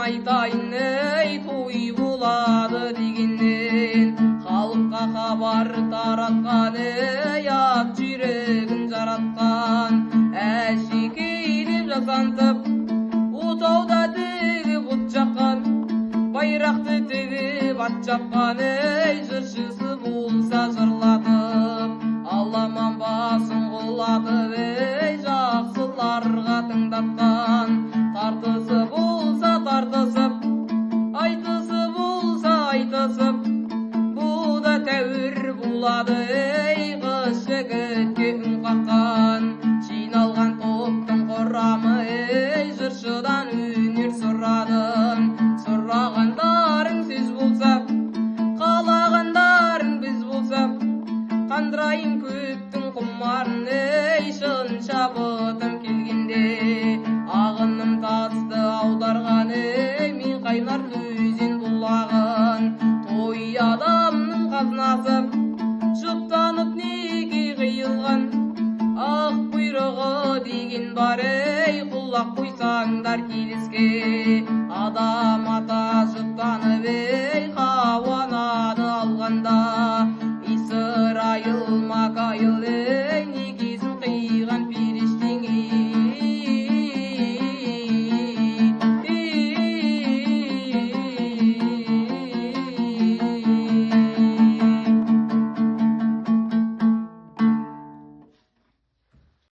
айтайын ей той болады дегеннен, халыққа хабар таратқан ей ат жүрегін жаратқан. Әшекей деп жасантып отауда тігіп от жаққан, байрақты тігіп ат жапқан ей жыршысы болса жырлатып, аламан басын құлатып ей жақсыларға тыңдатқан. Тартысы болса тартысып, айтысы болса айтысып, бұл да тәуір болады ей қыз жігітке үн қаққан. Жиналған топтың құрамы ей жыршыдан өнер сұрадым. Сұрағандарың сіз болса, қалағандарың біз болса, қандырайын көптің құмарын ей шын шабытым келгенде. Ағыным тасты аударған ей мен қайнар өзен бұлағын. Той адамның қазынасы жұптанып неге қиылған, ақ бұйрығы деген бар ей құлақ қойсаңдар келіске. Адам ата жұптанып ей